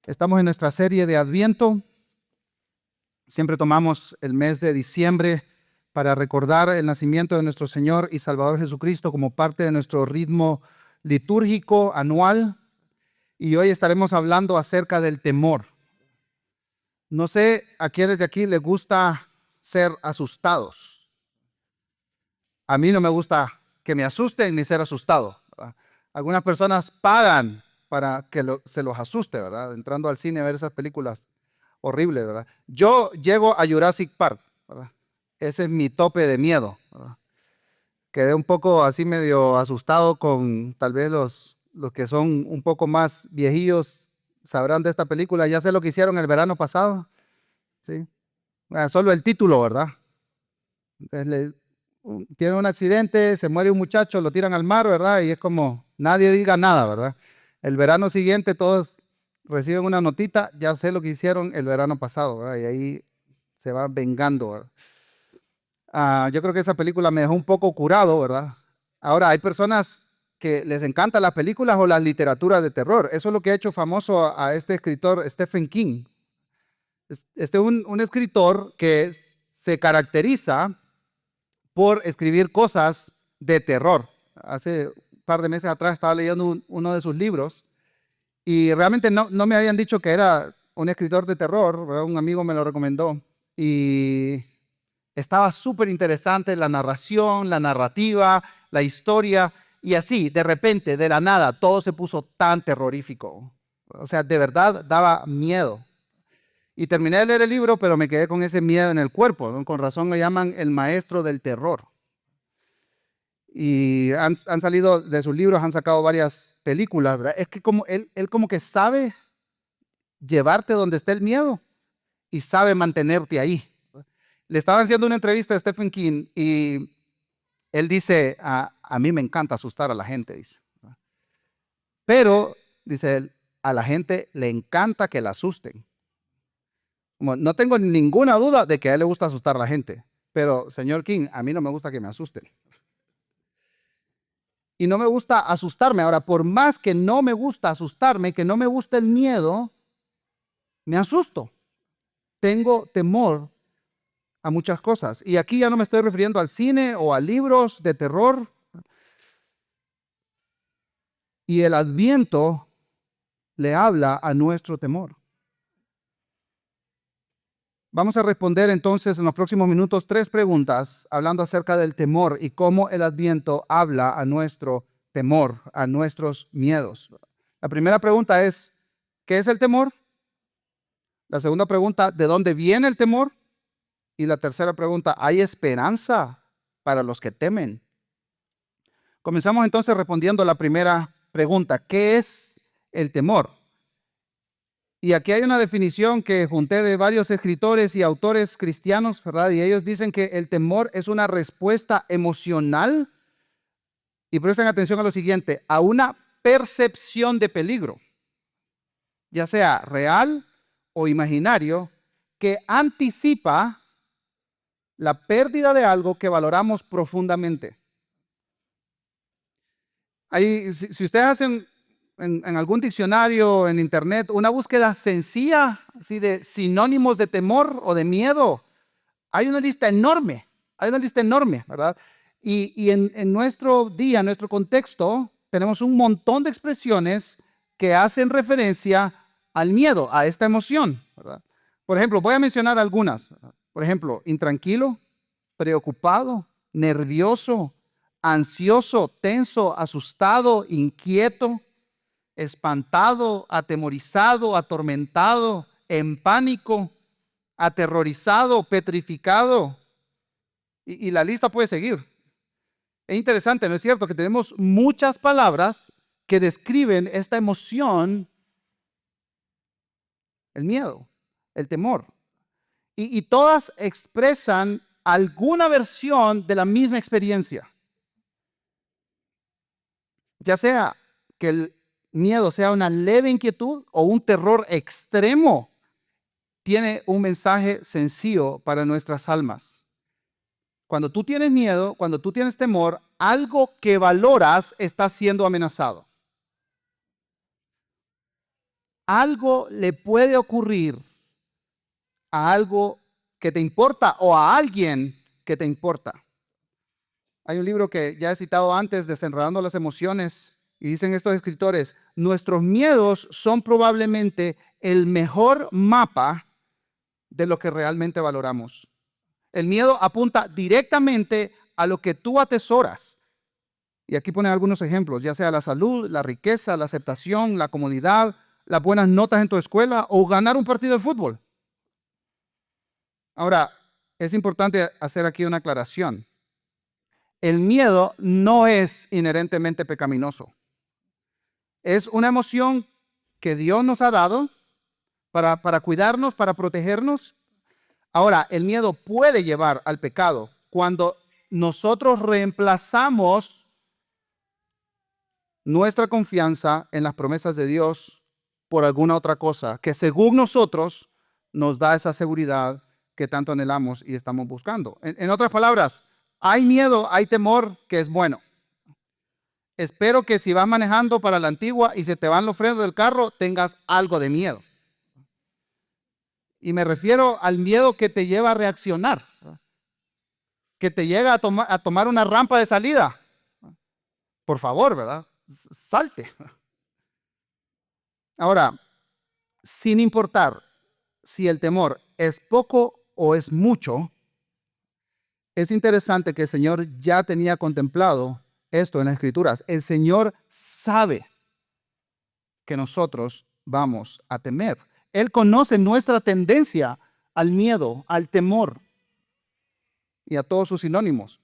Estamos en nuestra serie de Adviento. Siempre tomamos el mes de diciembre para recordar el nacimiento de nuestro Señor y Salvador Jesucristo como parte de nuestro ritmo litúrgico anual. Y hoy estaremos hablando acerca del temor. No sé a quiénes de aquí les gusta ser asustados. A mí no me gusta que me asusten ni ser asustado, ¿verdad? Algunas personas pagan para que se los asuste, ¿verdad? Entrando al cine a ver esas películas horribles, ¿verdad? Yo llego a Jurassic Park, ¿verdad? Ese es mi tope de miedo, ¿verdad? Quedé un poco así medio asustado con tal vez los que son un poco más viejillos sabrán de esta película. Ya sé lo que hicieron el verano pasado, ¿sí? Solo el título, ¿verdad? Tiene un accidente, se muere un muchacho, lo tiran al mar, ¿verdad? Y es como, nadie diga nada, ¿verdad? El verano siguiente todos reciben una notita, ya sé lo que hicieron el verano pasado, ¿verdad? Y ahí se va vengando, ¿verdad? Yo creo que esa película me dejó un poco curado, ¿verdad? Ahora, hay personas que les encantan las películas o las literaturas de terror. Eso es lo que ha hecho famoso a este escritor Stephen King. Este es un escritor que se caracteriza por escribir cosas de terror. Hace un par de meses atrás estaba leyendo uno de sus libros y realmente no me habían dicho que era un escritor de terror, ¿verdad? Un amigo me lo recomendó y estaba súper interesante la narración, la narrativa, la historia y así, de repente, de la nada, todo se puso tan terrorífico. O sea, de verdad daba miedo. Y terminé de leer el libro, pero me quedé con ese miedo en el cuerpo, ¿no? Con razón lo llaman el maestro del terror. Y han salido de sus libros, han sacado varias películas, ¿verdad? Es que como él como que sabe llevarte donde está el miedo y sabe mantenerte ahí. Le estaban haciendo una entrevista a Stephen King y él dice, a mí me encanta asustar a la gente, dice. Pero, dice él, a la gente le encanta que la asusten. Como, no tengo ninguna duda de que a él le gusta asustar a la gente, pero, señor King, a mí no me gusta que me asusten. Y no me gusta asustarme. Ahora, por más que no me gusta asustarme, que no me gusta el miedo, me asusto. Tengo temor a muchas cosas. Y aquí ya no me estoy refiriendo al cine o a libros de terror. Y el Adviento le habla a nuestro temor. Vamos a responder entonces en los próximos minutos 3 preguntas hablando acerca del temor y cómo el Adviento habla a nuestro temor, a nuestros miedos. La primera pregunta es, ¿qué es el temor? La segunda pregunta, ¿de dónde viene el temor? Y la tercera pregunta, ¿hay esperanza para los que temen? Comenzamos entonces respondiendo a la primera pregunta, ¿qué es el temor? Y aquí hay una definición que junté de varios escritores y autores cristianos, ¿verdad? Y ellos dicen que el temor es una respuesta emocional, y presten atención a lo siguiente, a una percepción de peligro, ya sea real o imaginario, que anticipa la pérdida de algo que valoramos profundamente. Si ustedes hacen en algún diccionario, en internet, una búsqueda sencilla así de sinónimos de temor o de miedo, hay una lista enorme, ¿verdad? Y en nuestro día, en nuestro contexto, tenemos un montón de expresiones que hacen referencia al miedo, a esta emoción, ¿verdad? Por ejemplo, voy a mencionar algunas. Por ejemplo, intranquilo, preocupado, nervioso, ansioso, tenso, asustado, inquieto, espantado, atemorizado, atormentado, en pánico, aterrorizado, petrificado. Y la lista puede seguir. Es interesante, ¿no es cierto? Que tenemos muchas palabras que describen esta emoción, el miedo, el temor. Y todas expresan alguna versión de la misma experiencia. Ya sea que el miedo sea una leve inquietud o un terror extremo, tiene un mensaje sencillo para nuestras almas. Cuando tú tienes miedo, cuando tú tienes temor, algo que valoras está siendo amenazado. algo le puede ocurrir a algo que te importa o a alguien que te importa. Hay un libro que ya he citado antes, Desenredando las emociones, y dicen estos escritores: nuestros miedos son probablemente el mejor mapa de lo que realmente valoramos. El miedo apunta directamente a lo que tú atesoras. Y aquí ponen algunos ejemplos, ya sea la salud, la riqueza, la aceptación, la comodidad, las buenas notas en tu escuela o ganar un partido de fútbol. Ahora, es importante hacer aquí una aclaración. El miedo no es inherentemente pecaminoso. Es una emoción que Dios nos ha dado para cuidarnos, para protegernos. Ahora, el miedo puede llevar al pecado cuando nosotros reemplazamos nuestra confianza en las promesas de Dios por alguna otra cosa que según nosotros nos da esa seguridad que tanto anhelamos y estamos buscando. En otras palabras, hay miedo, hay temor que es bueno. Espero que si vas manejando para la Antigua y se te van los frenos del carro, tengas algo de miedo. Y me refiero al miedo que te lleva a reaccionar, que te llega a tomar una rampa de salida. Por favor, ¿verdad? Salte. Ahora, sin importar si el temor es poco o es mucho, es interesante que el Señor ya tenía contemplado esto en las Escrituras. El Señor sabe que nosotros vamos a temer. Él conoce nuestra tendencia al miedo, al temor y a todos sus sinónimos.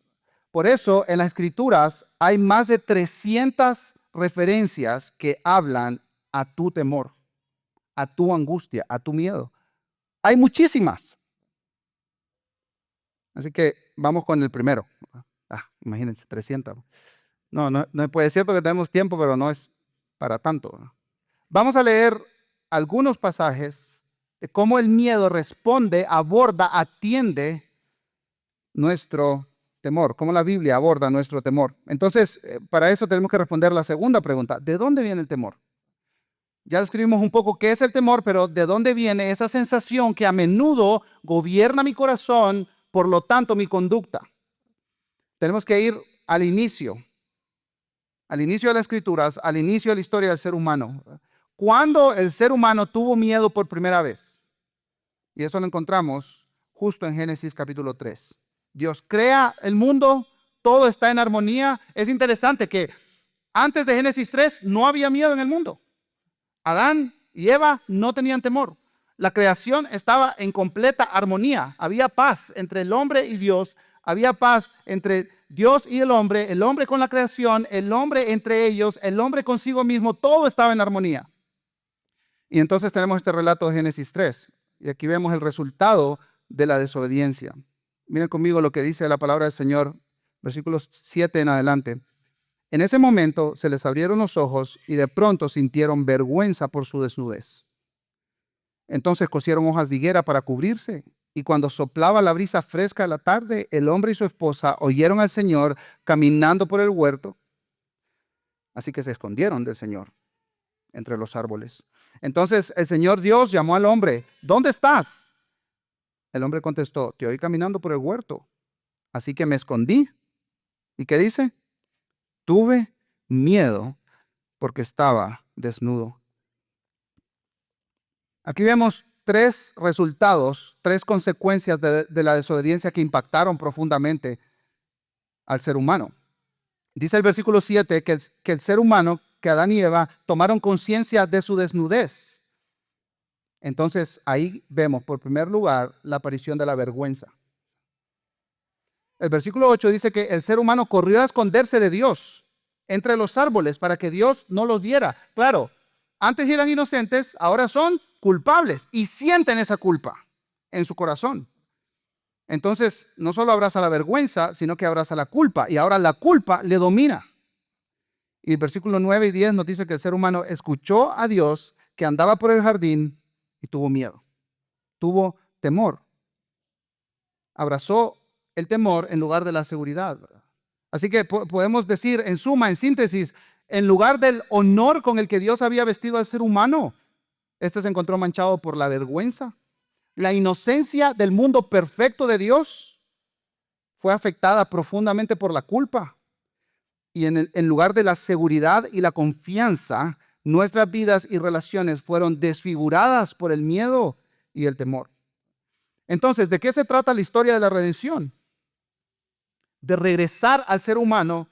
Por eso en las Escrituras hay más de 300 referencias que hablan a tu temor, a tu angustia, a tu miedo. Hay muchísimas. Así que vamos con el primero. Imagínense, 300. No puede ser porque tenemos tiempo, pero no es para tanto. Vamos a leer algunos pasajes de cómo el miedo responde, aborda, atiende nuestro temor, cómo la Biblia aborda nuestro temor. Entonces, para eso tenemos que responder la segunda pregunta: ¿de dónde viene el temor? Ya describimos un poco qué es el temor, pero ¿de dónde viene esa sensación que a menudo gobierna mi corazón, por lo tanto mi conducta? Tenemos que ir al inicio de las Escrituras, al inicio de la historia del ser humano. ¿Cuándo el ser humano tuvo miedo por primera vez? Y eso lo encontramos justo en Génesis capítulo 3. Dios crea el mundo, todo está en armonía. Es interesante que antes de Génesis 3 no había miedo en el mundo. Adán y Eva no tenían temor. La creación estaba en completa armonía. Había paz entre el hombre y Dios. Había paz entre Dios y el hombre con la creación, el hombre entre ellos, el hombre consigo mismo. Todo estaba en armonía. Y entonces tenemos este relato de Génesis 3. Y aquí vemos el resultado de la desobediencia. Miren conmigo lo que dice la palabra del Señor, versículos 7 en adelante. En ese momento se les abrieron los ojos y de pronto sintieron vergüenza por su desnudez. Entonces cosieron hojas de higuera para cubrirse, y cuando soplaba la brisa fresca de la tarde, el hombre y su esposa oyeron al Señor caminando por el huerto, así que se escondieron del Señor entre los árboles. Entonces el Señor Dios llamó al hombre: ¿dónde estás? El hombre contestó: te oí caminando por el huerto, así que me escondí. ¿Y qué dice? Tuve miedo porque estaba desnudo. Aquí vemos tres resultados, tres consecuencias de la desobediencia que impactaron profundamente al ser humano. Dice el versículo 7 que el ser humano, que Adán y Eva, tomaron conciencia de su desnudez. Entonces ahí vemos por primer lugar la aparición de la vergüenza. El versículo 8 dice que el ser humano corrió a esconderse de Dios entre los árboles para que Dios no los viera. Claro, antes eran inocentes, ahora son culpables y sienten esa culpa en su corazón. Entonces, no solo abraza la vergüenza, sino que abraza la culpa, y ahora la culpa le domina. Y el versículo 9 y 10 nos dice que el ser humano escuchó a Dios que andaba por el jardín y tuvo miedo, tuvo temor. Abrazó el temor en lugar de la seguridad. Así que podemos decir, en suma, en síntesis, en lugar del honor con el que Dios había vestido al ser humano, Este se encontró manchado por la vergüenza. La inocencia del mundo perfecto de Dios fue afectada profundamente por la culpa. Y en lugar de la seguridad y la confianza, nuestras vidas y relaciones fueron desfiguradas por el miedo y el temor. Entonces, ¿de qué se trata la historia de la redención? De regresar al ser humano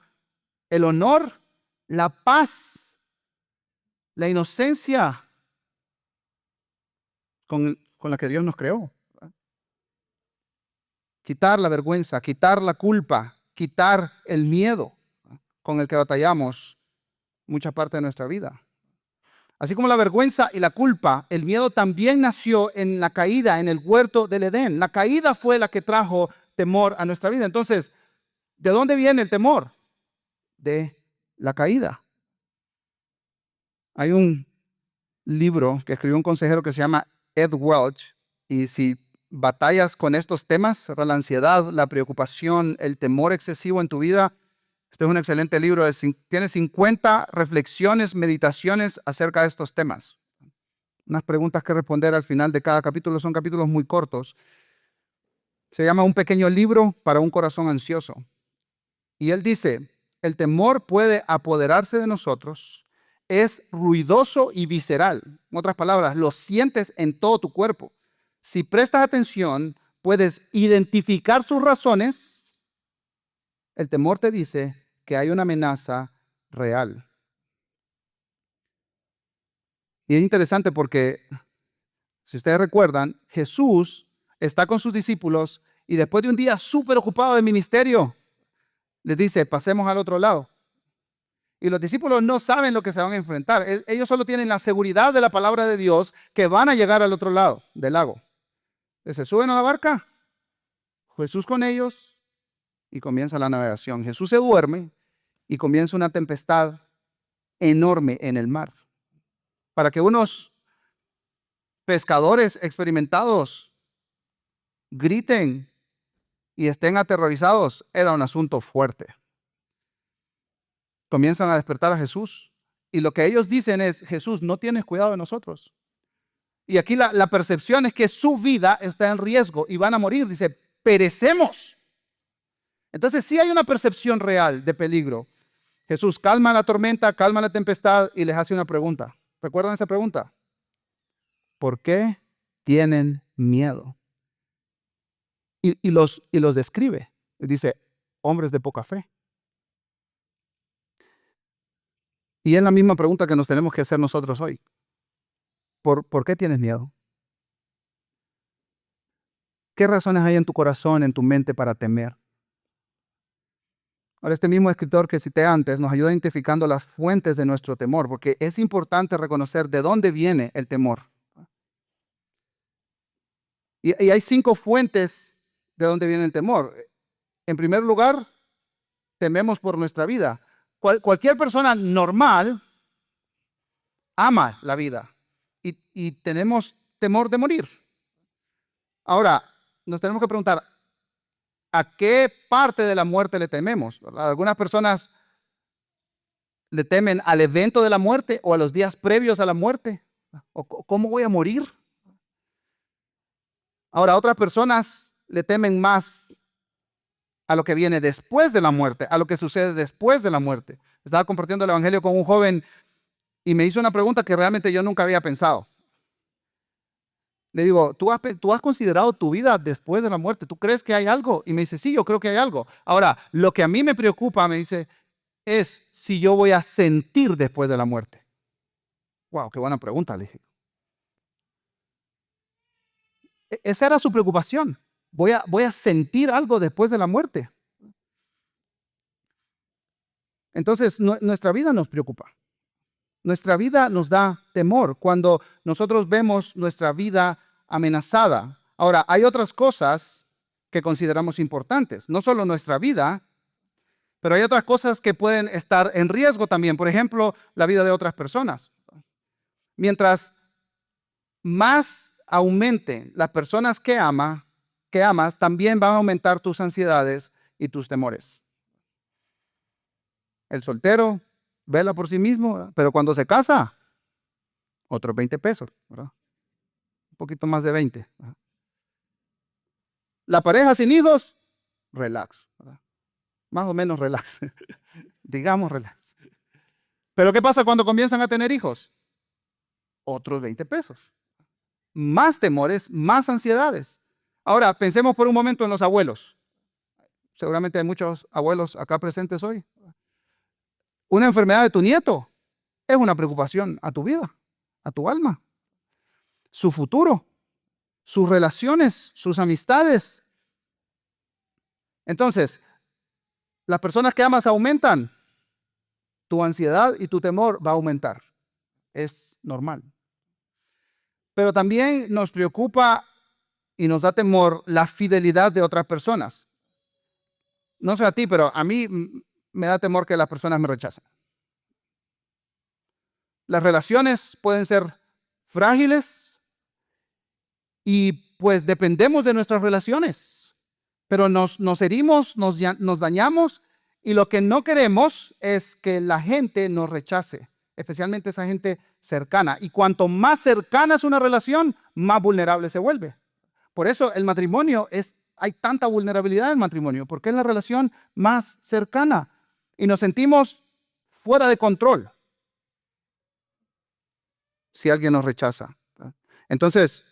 el honor, la paz, la inocencia con la que Dios nos creó. Quitar la vergüenza, quitar la culpa, quitar el miedo con el que batallamos mucha parte de nuestra vida. Así como la vergüenza y la culpa, el miedo también nació en la caída en el huerto del Edén. La caída fue la que trajo temor a nuestra vida. Entonces, ¿de dónde viene el temor? De la caída. Hay un libro que escribió un consejero que se llama Ed Welch, y si batallas con estos temas, la ansiedad, la preocupación, el temor excesivo en tu vida, este es un excelente libro. Tiene 50 reflexiones, meditaciones acerca de estos temas. Unas preguntas que responder al final de cada capítulo. Son capítulos muy cortos. Se llama Un pequeño libro para un corazón ansioso. Y él dice, el temor puede apoderarse de nosotros, es ruidoso y visceral. En otras palabras, lo sientes en todo tu cuerpo. Si prestas atención, puedes identificar sus razones. El temor te dice que hay una amenaza real. Y es interesante porque, si ustedes recuerdan, Jesús está con sus discípulos y después de un día súper ocupado de ministerio, les dice, pasemos al otro lado. Y los discípulos no saben lo que se van a enfrentar. Ellos solo tienen la seguridad de la palabra de Dios que van a llegar al otro lado del lago. Se suben a la barca, Jesús con ellos, y comienza la navegación. Jesús se duerme y comienza una tempestad enorme en el mar. Para que unos pescadores experimentados griten y estén aterrorizados, era un asunto fuerte. Comienzan a despertar a Jesús y lo que ellos dicen es, Jesús, no tienes cuidado de nosotros. Y aquí la percepción es que su vida está en riesgo y van a morir. Dice, perecemos. Entonces sí hay una percepción real de peligro. Jesús calma la tormenta, calma la tempestad y les hace una pregunta. ¿Recuerdan esa pregunta? ¿Por qué tienen miedo? Y los describe. Dice, hombres de poca fe. Y es la misma pregunta que nos tenemos que hacer nosotros hoy. ¿Por qué tienes miedo? ¿Qué razones hay en tu corazón, en tu mente para temer? Ahora, este mismo escritor que cité antes nos ayuda identificando las fuentes de nuestro temor, porque es importante reconocer de dónde viene el temor. Y hay 5 fuentes de dónde viene el temor. En primer lugar, tememos por nuestra vida. Cualquier persona normal ama la vida y tenemos temor de morir. Ahora, nos tenemos que preguntar, ¿a qué parte de la muerte le tememos? ¿Verdad? Algunas personas le temen al evento de la muerte o a los días previos a la muerte. ¿O cómo voy a morir? Ahora, otras personas le temen más a lo que viene después de la muerte, a lo que sucede después de la muerte. Estaba compartiendo el evangelio con un joven y me hizo una pregunta que realmente yo nunca había pensado. Le digo, ¿tú has considerado tu vida después de la muerte? ¿Tú crees que hay algo? Y me dice, sí, yo creo que hay algo. Ahora, lo que a mí me preocupa, me dice, es si yo voy a sentir después de la muerte. Wow, qué buena pregunta, le dije. Esa era su preocupación. Voy a sentir algo después de la muerte. Entonces, nuestra vida nos preocupa. Nuestra vida nos da temor cuando nosotros vemos nuestra vida amenazada. Ahora, hay otras cosas que consideramos importantes. No solo nuestra vida, pero hay otras cosas que pueden estar en riesgo también. Por ejemplo, la vida de otras personas. Mientras más aumenten las personas que amas, también van a aumentar tus ansiedades y tus temores. El soltero vela por sí mismo, pero cuando se casa, otros 20 pesos, ¿verdad? Un poquito más de 20. ¿Verdad? La pareja sin hijos, relax, ¿verdad? Más o menos relax, digamos relax. Pero ¿qué pasa cuando comienzan a tener hijos? Otros 20 pesos. Más temores, más ansiedades. Ahora, pensemos por un momento en los abuelos. Seguramente hay muchos abuelos acá presentes hoy. Una enfermedad de tu nieto es una preocupación a tu vida, a tu alma, su futuro, sus relaciones, sus amistades. Entonces, las personas que amas aumentan, tu ansiedad y tu temor va a aumentar. Es normal. Pero también nos preocupa y nos da temor la fidelidad de otras personas. No sé a ti, pero a mí me da temor que las personas me rechacen. Las relaciones pueden ser frágiles y pues dependemos de nuestras relaciones, pero nos herimos, nos dañamos y lo que no queremos es que la gente nos rechace, especialmente esa gente cercana. Y cuanto más cercana es una relación, más vulnerable se vuelve. Por eso el matrimonio hay tanta vulnerabilidad en el matrimonio, porque es la relación más cercana y nos sentimos fuera de control si alguien nos rechaza. Entonces,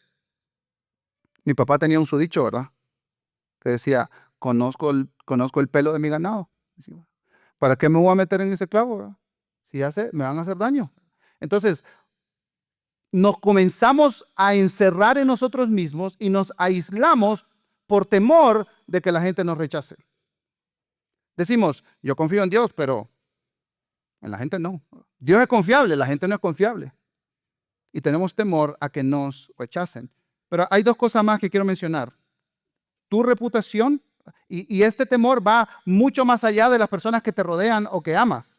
mi papá tenía un dicho, ¿verdad? Que decía, conozco el pelo de mi ganado. ¿Para qué me voy a meter en ese clavo, verdad? Si ya sé, me van a hacer daño. Entonces, nos comenzamos a encerrar en nosotros mismos y nos aislamos por temor de que la gente nos rechace. Decimos, yo confío en Dios, pero en la gente no. Dios es confiable, la gente no es confiable. Y tenemos temor a que nos rechacen. Pero hay dos cosas más que quiero mencionar. Tu reputación y este temor va mucho más allá de las personas que te rodean o que amas.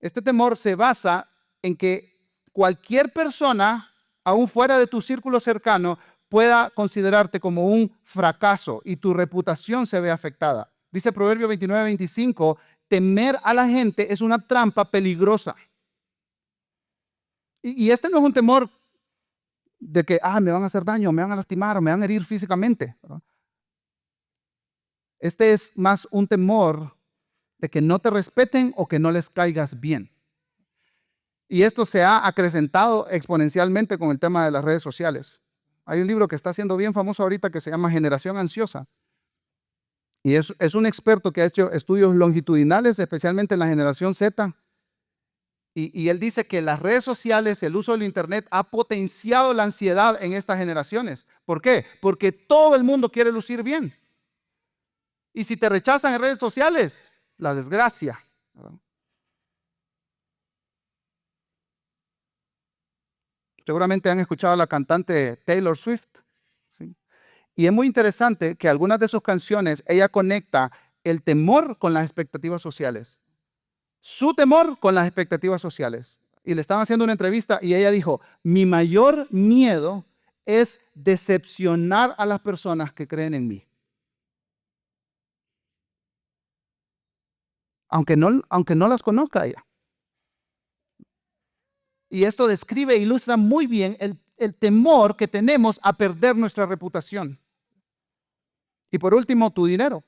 Este temor se basa en que cualquier persona, aún fuera de tu círculo cercano, pueda considerarte como un fracaso y tu reputación se ve afectada. Dice Proverbio 29:25, temer a la gente es una trampa peligrosa. Y este no es un temor de que me van a hacer daño, me van a lastimar o me van a herir físicamente, ¿verdad? Este es más un temor de que no te respeten o que no les caigas bien. Y esto se ha acrecentado exponencialmente con el tema de las redes sociales. Hay un libro que está siendo bien famoso ahorita que se llama Generación Ansiosa. Y es un experto que ha hecho estudios longitudinales, especialmente en la generación Z. Y él dice que las redes sociales, el uso del Internet, ha potenciado la ansiedad en estas generaciones. ¿Por qué? Porque todo el mundo quiere lucir bien. Y si te rechazan en redes sociales, la desgracia, ¿verdad? Seguramente han escuchado a la cantante Taylor Swift, ¿sí? Y es muy interesante que algunas de sus canciones, ella conecta el temor con las expectativas sociales. Su temor con las expectativas sociales. Y le estaban haciendo una entrevista y ella dijo, mi mayor miedo es decepcionar a las personas que creen en mí. Aunque no las conozca ella. Y esto describe e ilustra muy bien el temor que tenemos a perder nuestra reputación. Y por último, tu dinero.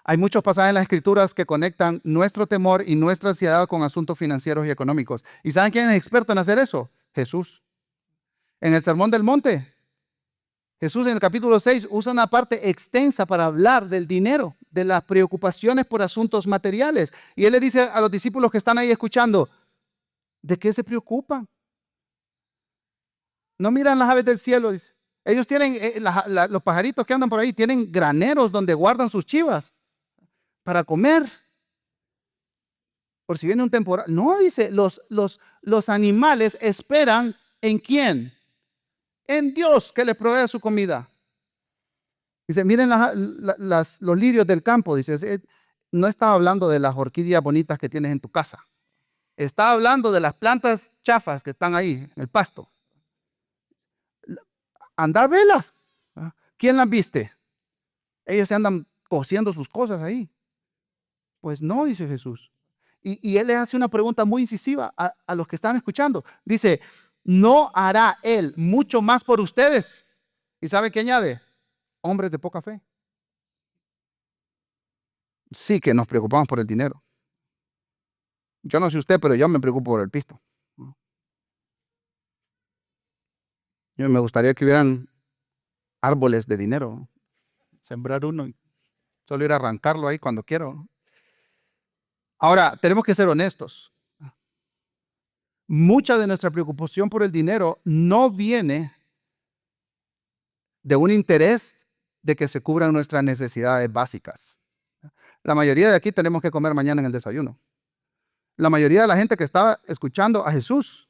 Hay muchos pasajes en las Escrituras que conectan nuestro temor y nuestra ansiedad con asuntos financieros y económicos. ¿Y saben quién es experto en hacer eso? Jesús. En el Sermón del Monte, Jesús en el capítulo 6 usa una parte extensa para hablar del dinero, de las preocupaciones por asuntos materiales. Y él le dice a los discípulos que están ahí escuchando, ¿de qué se preocupan? No miran las aves del cielo, dice. Ellos tienen, los pajaritos que andan por ahí, tienen graneros donde guardan sus chivas para comer. Por si viene un temporal. No, dice, los animales esperan ¿en quién? En Dios que les provee su comida. Dice, miren los lirios del campo. Dice, no estaba hablando de las orquídeas bonitas que tienes en tu casa. Estaba hablando de las plantas chafas que están ahí, en el pasto. Anda a velas. ¿Quién las viste? Ellos se andan cosiendo sus cosas ahí. Pues no, dice Jesús. Y él le hace una pregunta muy incisiva a los que están escuchando. Dice, ¿no hará él mucho más por ustedes? ¿Y sabe qué añade? Hombres de poca fe. Sí que nos preocupamos por el dinero. Yo no sé usted, pero yo me preocupo por el pisto. Yo me gustaría que hubieran árboles de dinero. Sembrar uno y solo ir a arrancarlo ahí cuando quiero. Ahora, tenemos que ser honestos. Mucha de nuestra preocupación por el dinero no viene de un interés de que se cubran nuestras necesidades básicas. La mayoría de aquí tenemos que comer mañana en el desayuno. La mayoría de la gente que estaba escuchando a Jesús,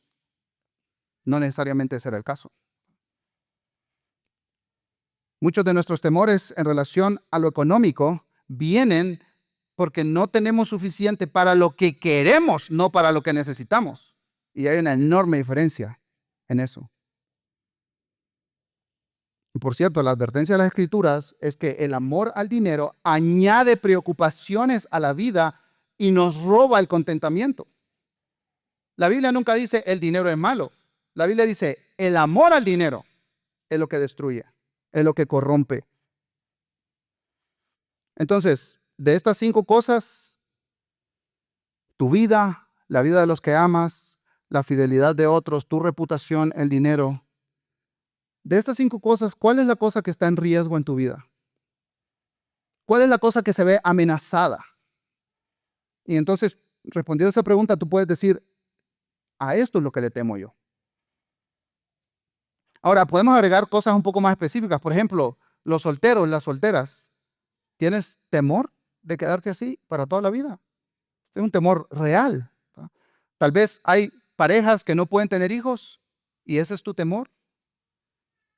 no necesariamente ese era el caso. Muchos de nuestros temores en relación a lo económico vienen porque no tenemos suficiente para lo que queremos, no para lo que necesitamos. Y hay una enorme diferencia en eso. Por cierto, la advertencia de las Escrituras es que el amor al dinero añade preocupaciones a la vida y nos roba el contentamiento. La Biblia nunca dice el dinero es malo. La Biblia dice el amor al dinero es lo que destruye, es lo que corrompe. Entonces, de estas 5 cosas, tu vida, la vida de los que amas, la fidelidad de otros, tu reputación, el dinero. De estas 5 cosas, ¿cuál es la cosa que está en riesgo en tu vida? ¿Cuál es la cosa que se ve amenazada? Y entonces, respondiendo a esa pregunta, tú puedes decir, a esto es lo que le temo yo. Ahora, podemos agregar cosas un poco más específicas. Por ejemplo, los solteros, las solteras. ¿Tienes temor de quedarte así para toda la vida? Es un temor real. Tal vez hay parejas que no pueden tener hijos y ese es tu temor.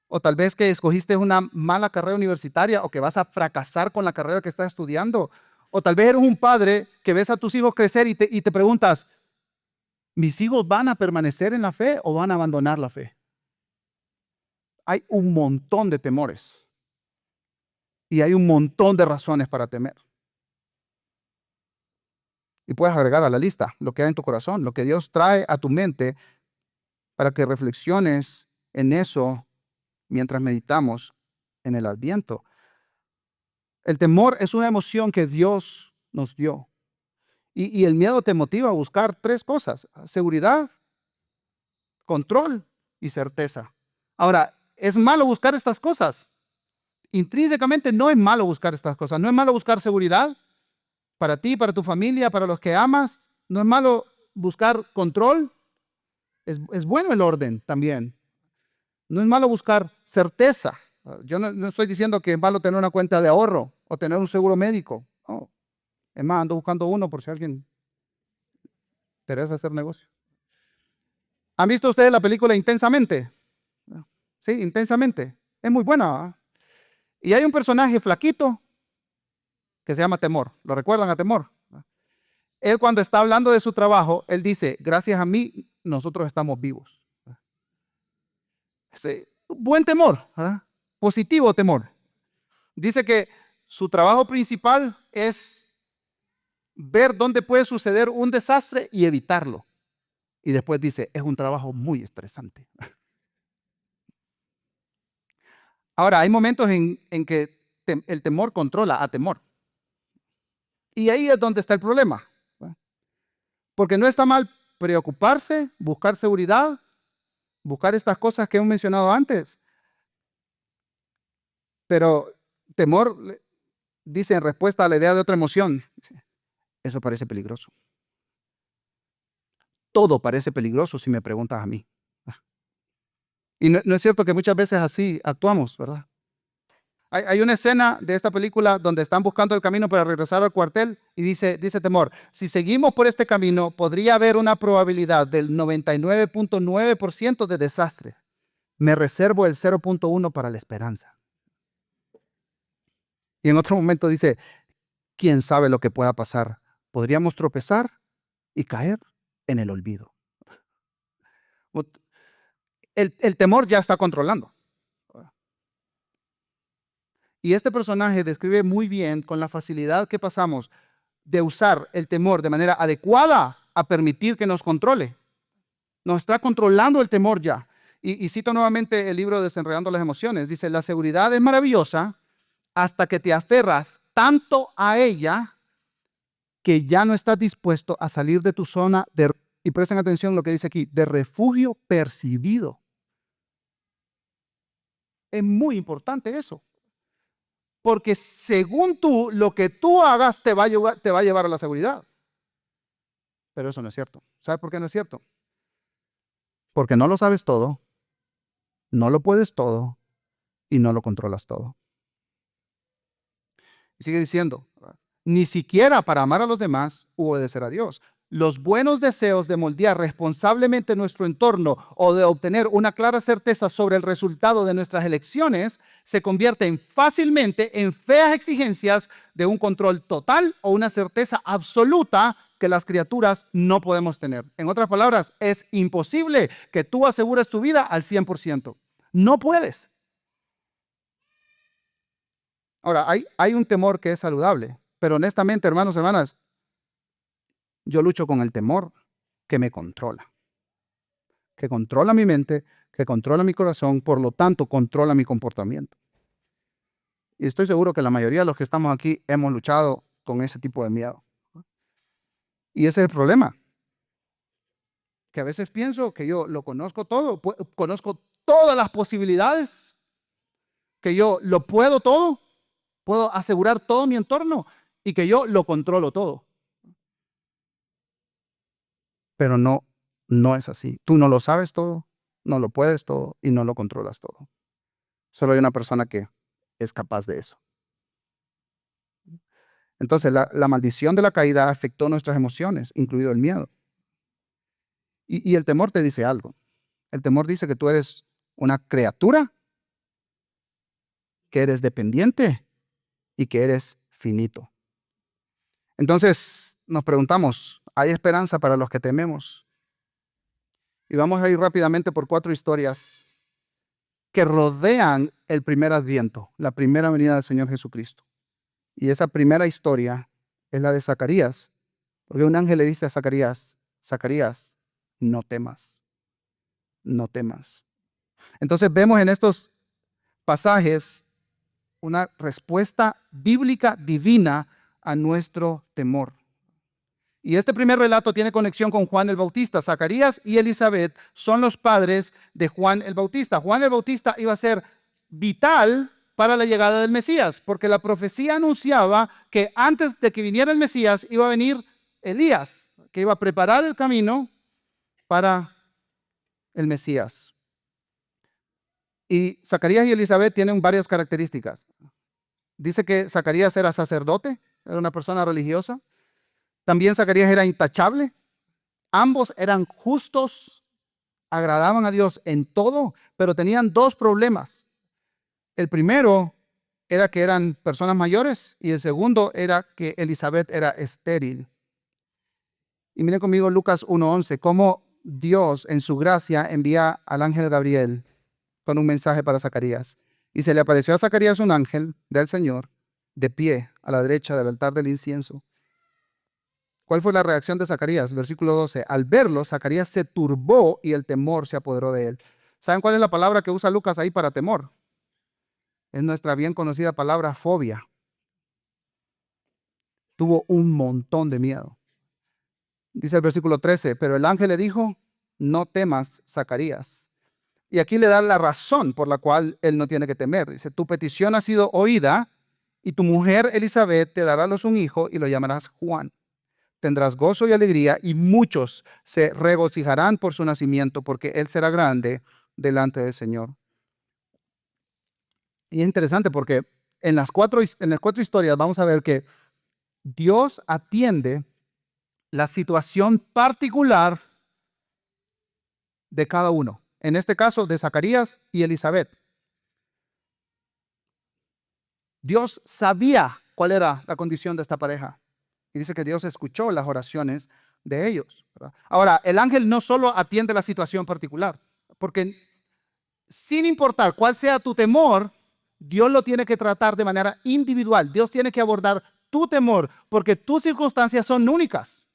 O tal vez que escogiste una mala carrera universitaria o que vas a fracasar con la carrera que estás estudiando. O tal vez eres un padre que ves a tus hijos crecer y te preguntas, ¿mis hijos van a permanecer en la fe o van a abandonar la fe? Hay un montón de temores y hay un montón de razones para temer. Y puedes agregar a la lista lo que hay en tu corazón, lo que Dios trae a tu mente para que reflexiones en eso mientras meditamos en el Adviento. El temor es una emoción que Dios nos dio. Y el miedo te motiva a buscar 3 cosas: seguridad, control y certeza. Ahora, ¿es malo buscar estas cosas? Intrínsecamente no es malo buscar estas cosas. No es malo buscar seguridad para ti, para tu familia, para los que amas. No es malo buscar control. Es bueno el orden también. No es malo buscar certeza. Yo no estoy diciendo que es malo tener una cuenta de ahorro o tener un seguro médico. No. Es más, ando buscando uno por si alguien interesa hacer negocio. ¿Han visto ustedes la película Intensamente? Sí, Intensamente. Es muy buena, ¿verdad? Y hay un personaje flaquito que se llama Temor. ¿Lo recuerdan a Temor? Él, cuando está hablando de su trabajo, él dice, gracias a mí, nosotros estamos vivos. Buen temor, ¿verdad? Positivo temor. Dice que su trabajo principal es ver dónde puede suceder un desastre y evitarlo. Y después dice, es un trabajo muy estresante. Ahora, hay momentos en que el temor controla a temor. Y ahí es donde está el problema. Porque no está mal preocuparse, buscar seguridad, buscar estas cosas que hemos mencionado antes. Pero temor, dice en respuesta a la idea de otra emoción, eso parece peligroso. Todo parece peligroso si me preguntas a mí. Y no es cierto que muchas veces así actuamos, ¿verdad? Hay una escena de esta película donde están buscando el camino para regresar al cuartel y dice Temor, si seguimos por este camino, podría haber una probabilidad del 99.9% de desastre. Me reservo el 0.1 para la esperanza. Y en otro momento dice, ¿quién sabe lo que pueda pasar? Podríamos tropezar y caer en el olvido. El temor ya está controlando. Y este personaje describe muy bien con la facilidad que pasamos de usar el temor de manera adecuada a permitir que nos controle. Nos está controlando el temor ya. Y cito nuevamente el libro Desenredando las Emociones. Dice, la seguridad es maravillosa hasta que te aferras tanto a ella que ya no estás dispuesto a salir de tu zona de, y presten atención a lo que dice aquí, de refugio percibido. Es muy importante eso. Porque según tú, lo que tú hagas te va a llevar a la seguridad. Pero eso no es cierto. ¿Sabes por qué no es cierto? Porque no lo sabes todo, no lo puedes todo y no lo controlas todo. Y sigue diciendo, ni siquiera para amar a los demás u obedecer a Dios. Los buenos deseos de moldear responsablemente nuestro entorno o de obtener una clara certeza sobre el resultado de nuestras elecciones se convierten fácilmente en feas exigencias de un control total o una certeza absoluta que las criaturas no podemos tener. En otras palabras, es imposible que tú asegures tu vida al 100%. No puedes. Ahora, hay un temor que es saludable, pero honestamente, hermanos, hermanas, yo lucho con el temor que me controla, que controla mi mente, que controla mi corazón, por lo tanto, controla mi comportamiento. Y estoy seguro que la mayoría de los que estamos aquí hemos luchado con ese tipo de miedo. Y ese es el problema, que a veces pienso que yo lo conozco todo, conozco todas las posibilidades, que yo lo puedo todo, puedo asegurar todo mi entorno y que yo lo controlo todo. Pero no es así. Tú no lo sabes todo, no lo puedes todo y no lo controlas todo. Solo hay una persona que es capaz de eso. Entonces, la maldición de la caída afectó nuestras emociones, incluido el miedo. Y el temor te dice algo. El temor dice que tú eres una criatura, que eres dependiente y que eres finito. Entonces, nos preguntamos, ¿hay esperanza para los que tememos? Y vamos a ir rápidamente por 4 historias que rodean el primer adviento, la primera venida del Señor Jesucristo. Y esa primera historia es la de Zacarías, porque un ángel le dice a Zacarías, Zacarías, no temas, no temas. Entonces vemos en estos pasajes una respuesta bíblica divina a nuestro temor. Y este primer relato tiene conexión con Juan el Bautista. Zacarías y Elizabeth son los padres de Juan el Bautista. Juan el Bautista iba a ser vital para la llegada del Mesías, porque la profecía anunciaba que antes de que viniera el Mesías iba a venir Elías, que iba a preparar el camino para el Mesías. Y Zacarías y Elizabeth tienen varias características. Dice que Zacarías era sacerdote, era una persona religiosa. También Zacarías era intachable. Ambos eran justos, agradaban a Dios en todo, pero tenían 2 problemas. El primero era que eran personas mayores y el segundo era que Elizabeth era estéril. Y miren conmigo Lucas 1:11, cómo Dios en su gracia envía al ángel Gabriel con un mensaje para Zacarías. Y se le apareció a Zacarías un ángel del Señor de pie a la derecha del altar del incienso. ¿Cuál fue la reacción de Zacarías? Versículo 12. Al verlo, Zacarías se turbó y el temor se apoderó de él. ¿Saben cuál es la palabra que usa Lucas ahí para temor? Es nuestra bien conocida palabra fobia. Tuvo un montón de miedo. Dice el versículo 13, pero el ángel le dijo, no temas, Zacarías. Y aquí le da la razón por la cual él no tiene que temer. Dice, tu petición ha sido oída y tu mujer Elizabeth te dará a luz un hijo y lo llamarás Juan. Tendrás gozo y alegría y muchos se regocijarán por su nacimiento porque él será grande delante del Señor. Y es interesante porque en las 4 historias vamos a ver que Dios atiende la situación particular de cada uno. En este caso, de Zacarías y Elizabeth. Dios sabía cuál era la condición de esta pareja. Y dice que Dios escuchó las oraciones de ellos, ¿verdad? Ahora, el ángel no solo atiende la situación particular, porque sin importar cuál sea tu temor, Dios lo tiene que tratar de manera individual. Dios tiene que abordar tu temor, porque tus circunstancias son únicas.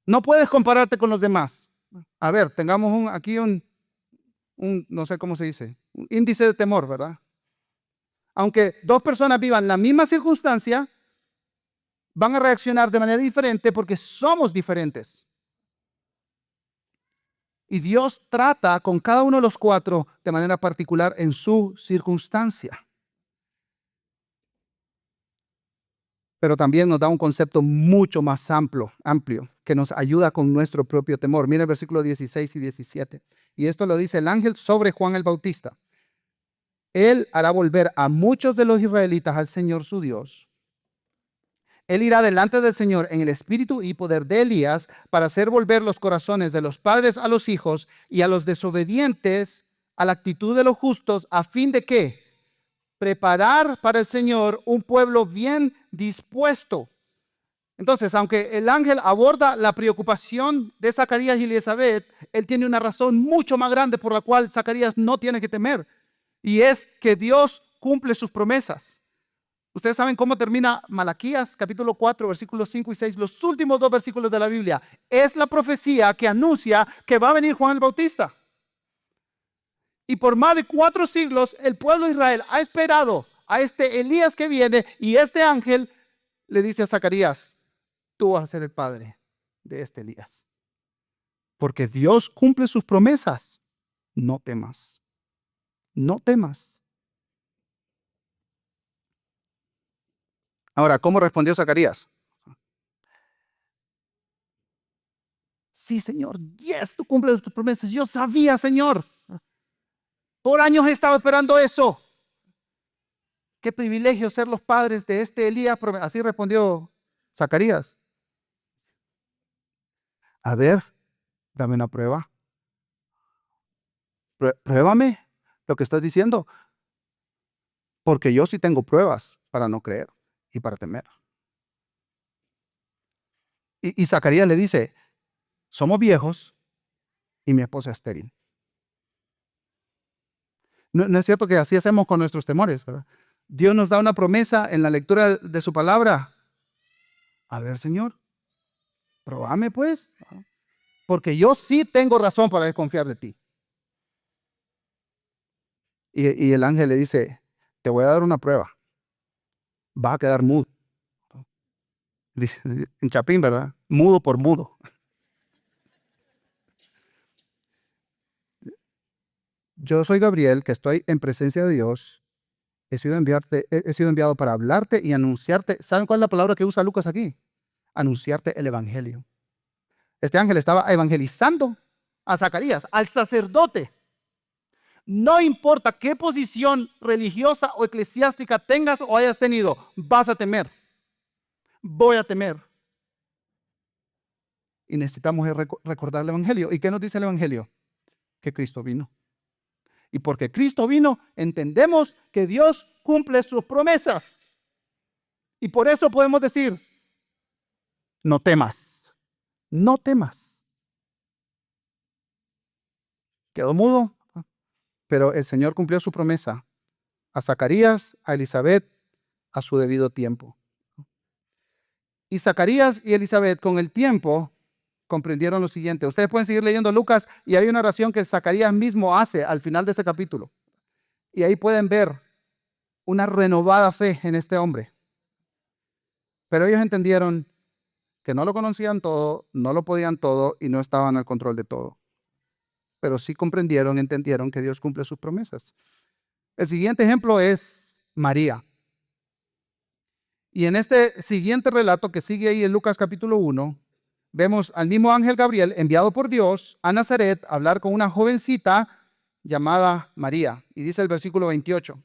No puedes compararte con los demás. A ver, tengamos aquí un, no sé cómo se dice, un índice de temor, ¿verdad? Aunque dos personas vivan la misma circunstancia, van a reaccionar de manera diferente porque somos diferentes. Y Dios trata con cada uno de los cuatro de manera particular en su circunstancia. Pero también nos da un concepto mucho más amplio, que nos ayuda con nuestro propio temor. Mira el versículo 16 y 17. Y esto lo dice el ángel sobre Juan el Bautista. Él hará volver a muchos de los israelitas al Señor su Dios. Él irá delante del Señor en el espíritu y poder de Elías para hacer volver los corazones de los padres a los hijos y a los desobedientes a la actitud de los justos, a fin de que preparar para el Señor un pueblo bien dispuesto. Entonces, aunque el ángel aborda la preocupación de Zacarías y Elizabeth, él tiene una razón mucho más grande por la cual Zacarías no tiene que temer, y es que Dios cumple sus promesas. Ustedes saben cómo termina Malaquías, capítulo 4, versículos 5 y 6, los últimos dos versículos de la Biblia. Es la profecía que anuncia que va a venir Juan el Bautista. Y por más de 4 siglos, el pueblo de Israel ha esperado a este Elías que viene, y este ángel le dice a Zacarías: tú vas a ser el padre de este Elías. Porque Dios cumple sus promesas. No temas. No temas. Ahora, ¿cómo respondió Zacarías? Sí, Señor, yes, tú cumples tus promesas. Yo sabía, Señor. Por años he estado esperando eso. Qué privilegio ser los padres de este Elías. Así respondió Zacarías. A ver, dame una prueba. Pruébame lo que estás diciendo. Porque yo sí tengo pruebas para no creer y para temer. Y Zacarías le dice: somos viejos y mi esposa es estéril. No es cierto que así hacemos con nuestros temores, ¿verdad? Dios nos da una promesa en la lectura de su palabra. A ver, Señor, probame pues, porque yo sí tengo razón para desconfiar de ti. Y el ángel le dice: te voy a dar una prueba. Va a quedar mudo. En Chapín, ¿verdad? Mudo por mudo. Yo soy Gabriel, que estoy en presencia de Dios. He sido enviado para hablarte y anunciarte. ¿Saben cuál es la palabra que usa Lucas aquí? Anunciarte el evangelio. Este ángel estaba evangelizando a Zacarías, al sacerdote. No importa qué posición religiosa o eclesiástica tengas o hayas tenido, vas a temer. Voy a temer. Y necesitamos recordar el evangelio. ¿Y qué nos dice el evangelio? Que Cristo vino. Y porque Cristo vino, entendemos que Dios cumple sus promesas. Y por eso podemos decir: no temas, no temas. Quedó mudo, pero el Señor cumplió su promesa a Zacarías, a Elizabeth, a su debido tiempo. Y Zacarías y Elizabeth con el tiempo comprendieron lo siguiente. Ustedes pueden seguir leyendo Lucas y hay una oración que Zacarías mismo hace al final de este capítulo. Y ahí pueden ver una renovada fe en este hombre. Pero ellos entendieron que no lo conocían todo, no lo podían todo y no estaban al control de todo. Pero sí comprendieron, entendieron que Dios cumple sus promesas. El siguiente ejemplo es María. Y en este siguiente relato que sigue ahí en Lucas capítulo 1, vemos al mismo ángel Gabriel enviado por Dios a Nazaret a hablar con una jovencita llamada María. Y dice el versículo 28.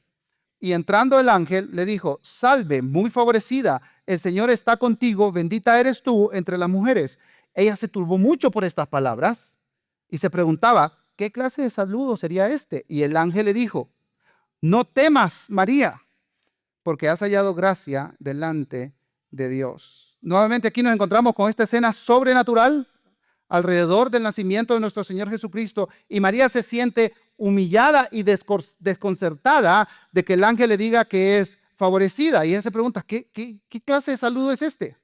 Y entrando el ángel le dijo: salve, muy favorecida, el Señor está contigo, bendita eres tú entre las mujeres. Ella se turbó mucho por estas palabras y se preguntaba: ¿qué clase de saludo sería este? Y el ángel le dijo: no temas, María, porque has hallado gracia delante de Dios. Nuevamente aquí nos encontramos con esta escena sobrenatural alrededor del nacimiento de nuestro Señor Jesucristo, y María se siente humillada y desconcertada de que el ángel le diga que es favorecida. Y ella se pregunta, ¿qué clase de saludo es este?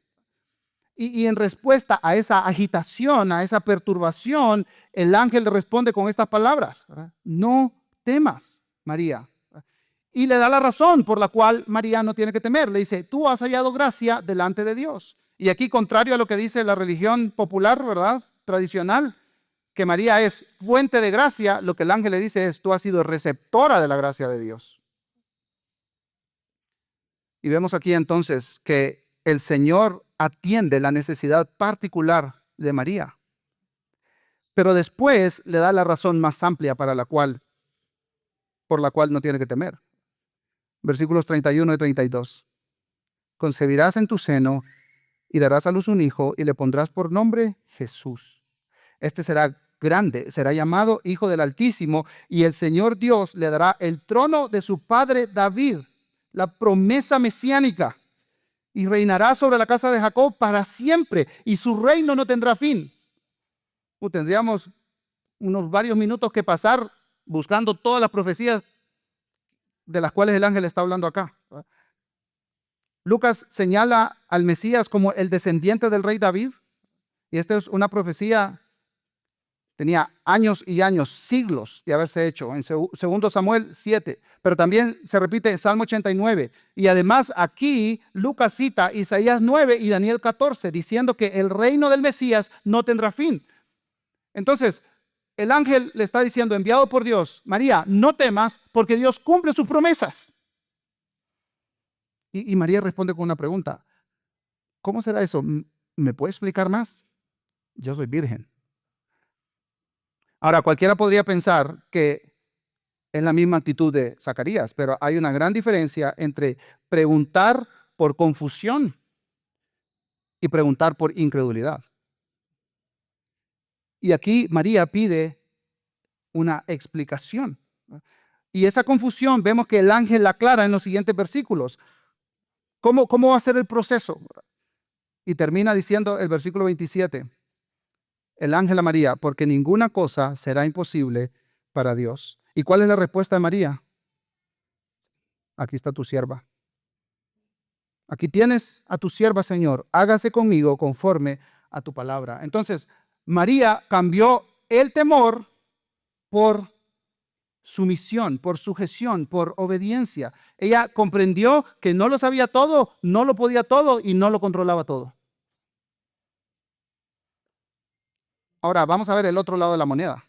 Y en respuesta a esa agitación, a esa perturbación, el ángel le responde con estas palabras, ¿verdad? No temas, María. Y le da la razón por la cual María no tiene que temer. Le dice, tú has hallado gracia delante de Dios. Y aquí, contrario a lo que dice la religión popular, ¿verdad? Tradicional, que María es fuente de gracia, lo que el ángel le dice es, tú has sido receptora de la gracia de Dios. Y vemos aquí entonces que el Señor atiende la necesidad particular de María. Pero después le da la razón más amplia por la cual no tiene que temer. Versículos 31 y 32. Concebirás en tu seno y darás a luz un hijo y le pondrás por nombre Jesús. Este será grande, será llamado Hijo del Altísimo, y el Señor Dios le dará el trono de su padre David, la promesa mesiánica, y reinará sobre la casa de Jacob para siempre, y su reino no tendrá fin. Tendríamos unos varios minutos que pasar buscando todas las profecías de las cuales el ángel está hablando acá. Lucas señala al Mesías como el descendiente del rey David, y esta es una profecía, tenía años y años, siglos de haberse hecho, en 2 Samuel 7, pero también se repite en Salmo 89, y además aquí Lucas cita Isaías 9 y Daniel 14, diciendo que el reino del Mesías no tendrá fin. Entonces, el ángel le está diciendo, enviado por Dios, María, no temas, porque Dios cumple sus promesas. Y María responde con una pregunta, ¿cómo será eso? ¿Me puede explicar más? Yo soy virgen. Ahora, cualquiera podría pensar que es la misma actitud de Zacarías, pero hay una gran diferencia entre preguntar por confusión y preguntar por incredulidad. Y aquí María pide una explicación. Y esa confusión vemos que el ángel la aclara en los siguientes versículos. ¿Cómo va a ser el proceso? Y termina diciendo el versículo 27. El ángel a María, porque ninguna cosa será imposible para Dios. ¿Y cuál es la respuesta de María? Aquí está tu sierva. Aquí tienes a tu sierva, Señor. Hágase conmigo conforme a tu palabra. Entonces, María cambió el temor por sumisión, por sujeción, por obediencia. Ella comprendió que no lo sabía todo, no lo podía todo y no lo controlaba todo. Ahora vamos a ver el otro lado de la moneda,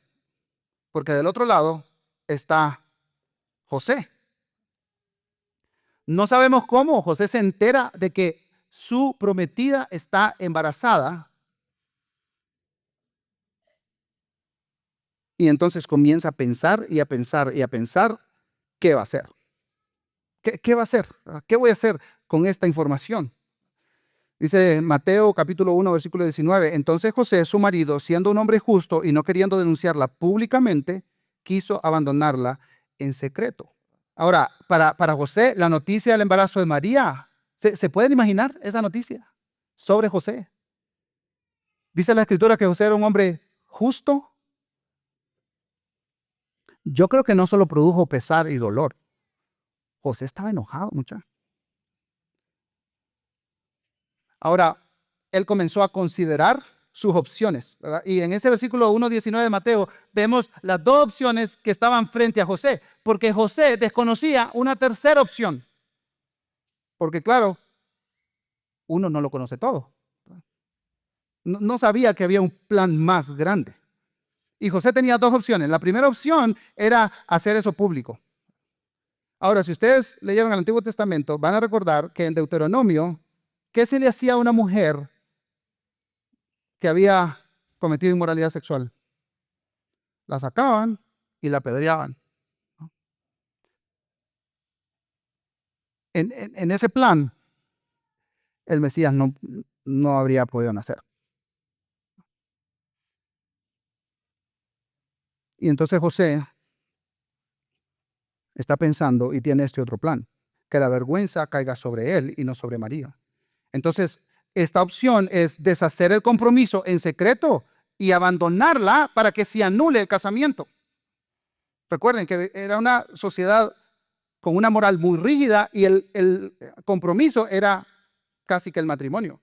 porque del otro lado está José. No sabemos cómo José se entera de que su prometida está embarazada. Y entonces comienza a pensar y a pensar y a pensar qué va a hacer. ¿Qué va a hacer? ¿Qué voy a hacer con esta información? Dice Mateo capítulo 1, versículo 19. Entonces José, su marido, siendo un hombre justo y no queriendo denunciarla públicamente, quiso abandonarla en secreto. Ahora, para José, la noticia del embarazo de María, ¿se pueden imaginar esa noticia sobre José? Dice la Escritura que José era un hombre justo. Yo creo que no solo produjo pesar y dolor. José estaba enojado, muchacho. Ahora, él comenzó a considerar sus opciones, ¿verdad? Y en ese versículo 1:19 de Mateo vemos las dos opciones que estaban frente a José, porque José desconocía una tercera opción. Porque claro, uno no lo conoce todo. No sabía que había un plan más grande. Y José tenía dos opciones. La primera opción era hacer eso público. Ahora, si ustedes leyeron el Antiguo Testamento, van a recordar que en Deuteronomio, ¿qué se le hacía a una mujer que había cometido inmoralidad sexual? La sacaban y la apedreaban. En ese plan, el Mesías no habría podido nacer. Y entonces José está pensando y tiene este otro plan, que la vergüenza caiga sobre él y no sobre María. Entonces, esta opción es deshacer el compromiso en secreto y abandonarla para que se anule el casamiento. Recuerden que era una sociedad con una moral muy rígida y el compromiso era casi que el matrimonio.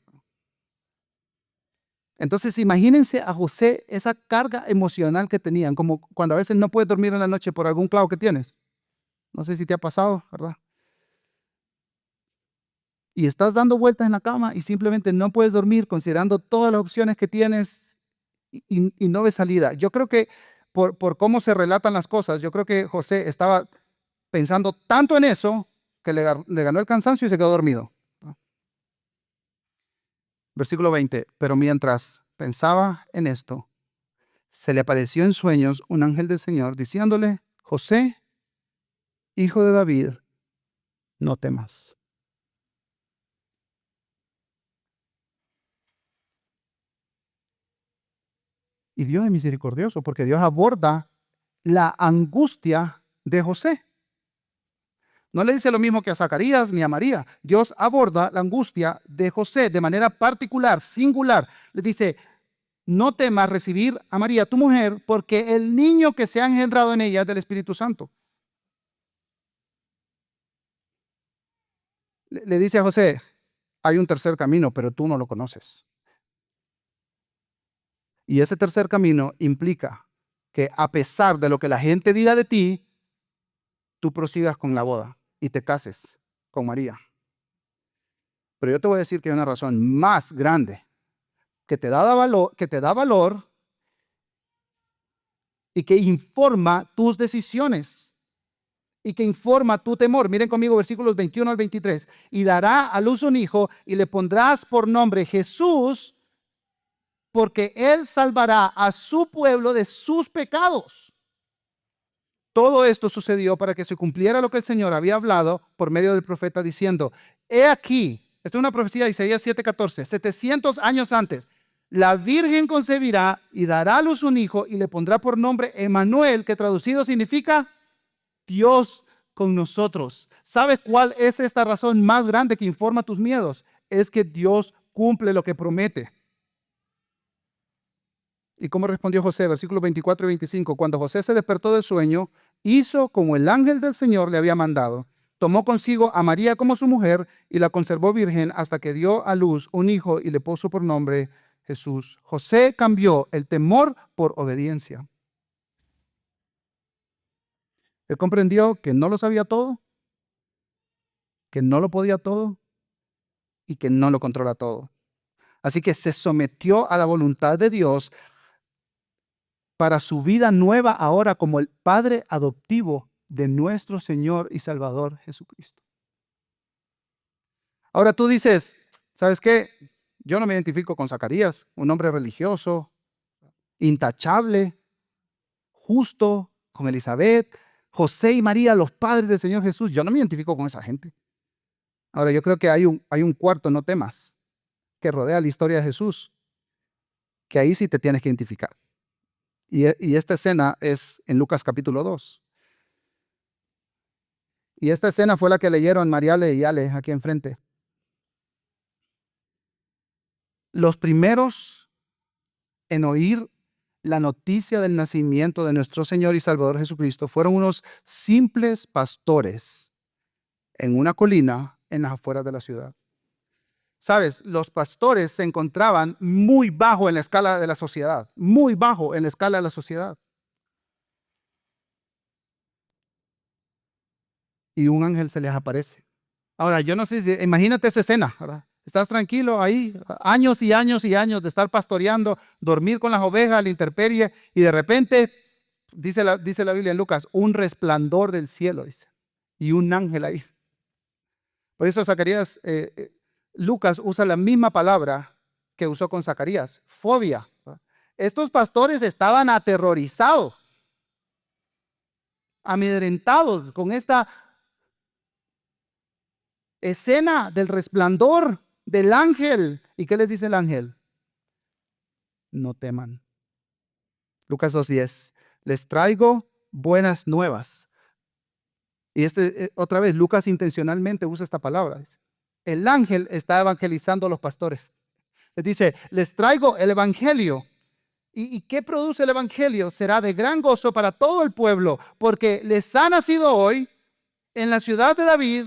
Entonces, imagínense a José esa carga emocional que tenían, como cuando a veces no puedes dormir en la noche por algún clavo que tienes. No sé si te ha pasado, ¿verdad? Y estás dando vueltas en la cama y simplemente no puedes dormir considerando todas las opciones que tienes y no ves salida. Yo creo que por cómo se relatan las cosas, yo creo que José estaba pensando tanto en eso que le ganó el cansancio y se quedó dormido. Versículo 20. Pero mientras pensaba en esto, se le apareció en sueños un ángel del Señor diciéndole: José, hijo de David, no temas. Y Dios es misericordioso porque Dios aborda la angustia de José. No le dice lo mismo que a Zacarías ni a María. Dios aborda la angustia de José de manera particular, singular. Le dice: no temas recibir a María, tu mujer, porque el niño que se ha engendrado en ella es del Espíritu Santo. Le dice a José: hay un tercer camino, pero tú no lo conoces. Y ese tercer camino implica que a pesar de lo que la gente diga de ti, tú prosigas con la boda y te cases con María. Pero yo te voy a decir que hay una razón más grande que te da valor y que informa tus decisiones y que informa tu temor. Miren conmigo versículos 21 al 23. Y dará a luz un hijo y le pondrás por nombre Jesús, porque él salvará a su pueblo de sus pecados. Todo esto sucedió para que se cumpliera lo que el Señor había hablado por medio del profeta diciendo: he aquí, esta es una profecía de Isaías 7:14, 700 años antes: la virgen concebirá y dará a luz un hijo y le pondrá por nombre Emmanuel, que traducido significa Dios con nosotros. ¿Sabes cuál es esta razón más grande que informa tus miedos? Es que Dios cumple lo que promete. ¿Y cómo respondió José? Versículos 24 y 25. Cuando José se despertó del sueño, hizo como el ángel del Señor le había mandado. Tomó consigo a María como su mujer y la conservó virgen hasta que dio a luz un hijo y le puso por nombre Jesús. José cambió el temor por obediencia. Él comprendió que no lo sabía todo, que no lo podía todo y que no lo controla todo. Así que se sometió a la voluntad de Dios para su vida nueva ahora como el Padre adoptivo de nuestro Señor y Salvador Jesucristo. Ahora tú dices: ¿sabes qué? Yo no me identifico con Zacarías, un hombre religioso, intachable, justo, con Elizabeth, José y María, los padres del Señor Jesús. Yo no me identifico con esa gente. Ahora yo creo que hay un cuarto, no temas, que rodea la historia de Jesús, que ahí sí te tienes que identificar. Y esta escena es en Lucas capítulo 2. Y esta escena fue la que leyeron Mariale y Ale aquí enfrente. Los primeros en oír la noticia del nacimiento de nuestro Señor y Salvador Jesucristo fueron unos simples pastores en una colina en las afueras de la ciudad. Sabes, los pastores se encontraban muy bajo en la escala de la sociedad, muy bajo en la escala de la sociedad. Y un ángel se les aparece. Ahora, yo no sé si, imagínate esa escena, ¿verdad? Estás tranquilo ahí, años y años y años de estar pastoreando, dormir con las ovejas a la intemperie, y de repente, dice la Biblia en Lucas, un resplandor del cielo, dice, y un ángel ahí. Por eso Zacarías, Lucas usa la misma palabra que usó con Zacarías, fobia. Estos pastores estaban aterrorizados, amedrentados con esta escena del resplandor del ángel. ¿Y qué les dice el ángel? No teman. Lucas 2:10. Les traigo buenas nuevas. Y otra vez, Lucas intencionalmente usa esta palabra. El ángel está evangelizando a los pastores. Les dice: les traigo el evangelio. ¿Y qué produce el evangelio? Será de gran gozo para todo el pueblo, porque les ha nacido hoy en la ciudad de David